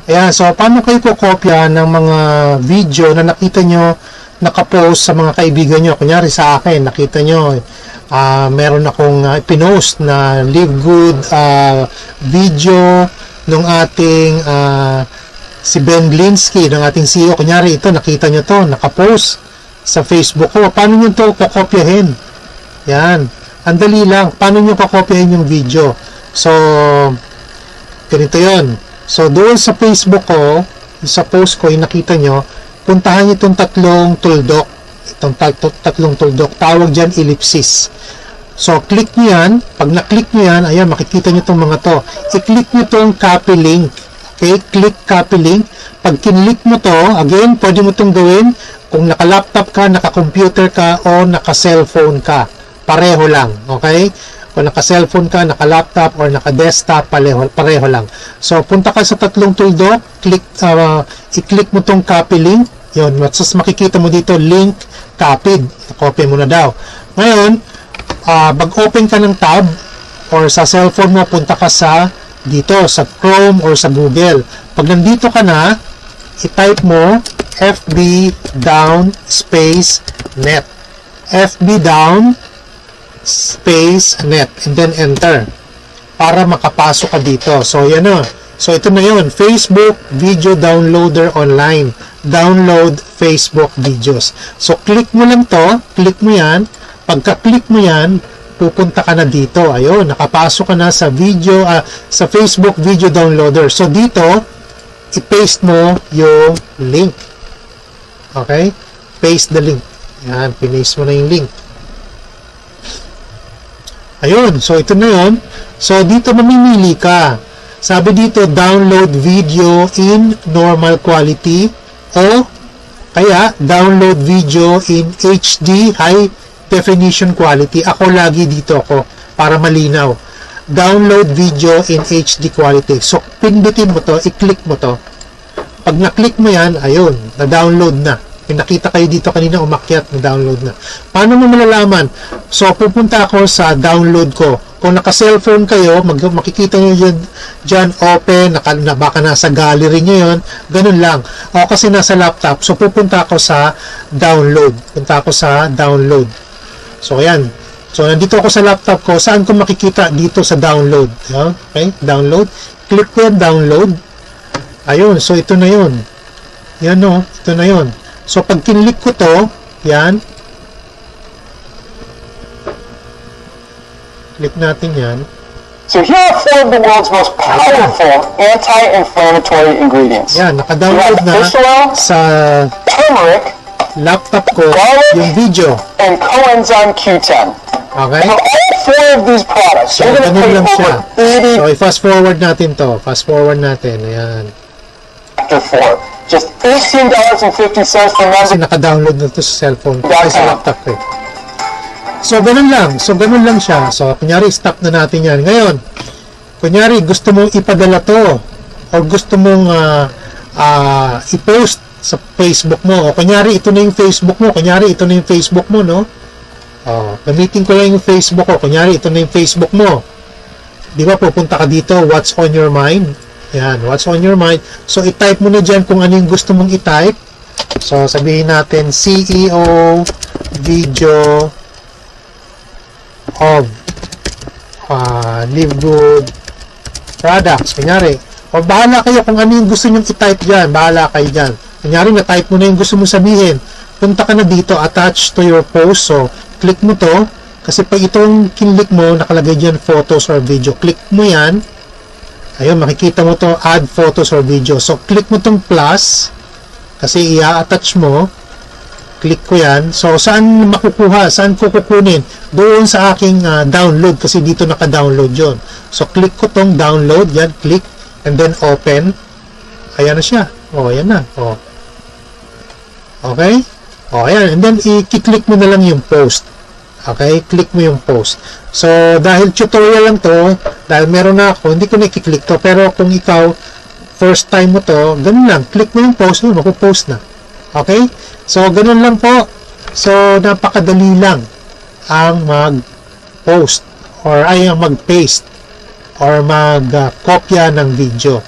Ayan, so paano kayo kukopya ng mga video na nakita nyo nakapost sa mga kaibigan nyo? Kunyari sa akin, nakita nyo, meron akong pinost na Live Good video ng ating si Ben Glinsky, ng ating CEO. Kunyari ito, nakita nyo to, nakapost sa Facebook ko. Paano nyo to kukopyahin? Yan. Ang dali lang. Paano nyo kukopyahin yung video? So, ganito yon. So, doon sa Facebook ko, sa post ko, yung nakita nyo, puntahan nyo itong tatlong tuldok. Itong tatlong tuldok. Tawag dyan, ellipsis. So, click nyo yan. Pag na-click nyo yan, ayan, makikita nyo itong mga to. I-click nyo itong copy link. Okay? Click copy link. Pag kinlik mo to, again, pwede mo itong gawin kung naka-laptop ka, naka-computer ka, o naka-cellphone ka. Pareho lang. Okay? Kung naka-cellphone ka, naka-laptop, or naka-desktop, pareho lang. So, punta ka sa tatlong tuldok, i-click mo tong copy link. Yun, mas makikita mo dito, link copied. Copy mo na daw. Ngayon, mag-open ka ng tab, or sa cellphone mo, punta ka sa dito, sa Chrome, or sa Google. Pag nandito ka na, i-type mo, FB down space net. FB down space net, and then enter para makapasok ka dito. So yan na. So ito na yun, Facebook Video Downloader Online. Download Facebook videos. So click mo lang to, click mo yan. Pagka-click mo yan, pupunta ka na dito. Ayun, nakapasok ka na sa video, sa Facebook Video Downloader. So dito, i-paste mo yung link. Okay? Paste the link. Yan, pinaste mo na yung link. Ayun, so ito na yun. So dito mamimili ka. Sabi dito, download video in normal quality o kaya download video in HD high definition quality. Ako lagi dito ako para malinaw. Download video in HD quality. So pindutin mo to, i-click mo to. Pag na-click mo yan, ayun, na-download na. Nakita kayo dito kanina, umakyat, na-download na. Paano mo malalaman? So, pupunta ako sa download ko. Kung naka-cellphone kayo, makikita nyo dyan open, baka nasa gallery nyo yun, ganun lang. Ako kasi nasa laptop, so pupunta ako sa download. Punta ako sa download. So, ayan. So, nandito ako sa laptop ko. Saan ko makikita? Dito sa download. Okay? Download. Click ko yan, download. Ayun. So, ito na yun. Yan o. Ito na yun. So, pag kinlik ko to, yan. Click natin yan. So, here are 4 of the world's most powerful anti-inflammatory ingredients. Yan, naka-download na sa turmeric, laptop ko yung video. And coenzyme Q10. Okay? So, all 4 of these products, so, you're going to pay lang siya. over 80... So, i-fast forward natin to. Fast forward natin. Ayan. After 4. Just $18.50 per month. Kasi naka-download na to sa cellphone ko. Ay, sa laptop ko. So, ganun lang. So, ganun lang siya. So, kunyari, stop na natin yan. Ngayon, kunyari, gusto mong ipadala to or gusto mong i-post sa Facebook mo. O, kunyari, ito na yung Facebook mo. Kunyari, ito na yung Facebook mo, no? O, gamitin ko lang yung Facebook ko. Kunyari, ito na yung Facebook mo. Di ba, pupunta ka dito, what's on your mind? Yan, what's on your mind. So, i-type mo na dyan kung ano yung gusto mong i-type. So, sabihin natin, CEO video of Live Good products. Kunyari, o bahala kayo kung ano yung gusto nyo i-type dyan. Bahala kayo dyan. Kunyari, na-type mo na yung gusto mong sabihin. Punta ka na dito, attach to your post. So, click mo to. Kasi pag itong kinlik mo, nakalagay dyan photos or video. Click mo yan. Ayun, makikita mo to, add photos or video. So, click mo tong plus, kasi i-attach mo. Click ko yan. So, saan makukuha? Saan ko kukunin? Doon sa aking download, kasi dito naka-download yon. So, click ko tong download, yan, click, and then open. Ayan na siya. O, ayan na. O. Okay? O, ayan. And then, i-click mo na lang yung post. Okay? Click mo yung post. So, dahil tutorial lang to, dahil meron na ako, hindi ko na-click to. Pero kung ikaw, first time mo to, ganun lang. Click mo yung post, makupost na. Okay? So, ganun lang po. So, napakadali lang ang mag-post or ay ang mag-paste or mag-kopya ng video.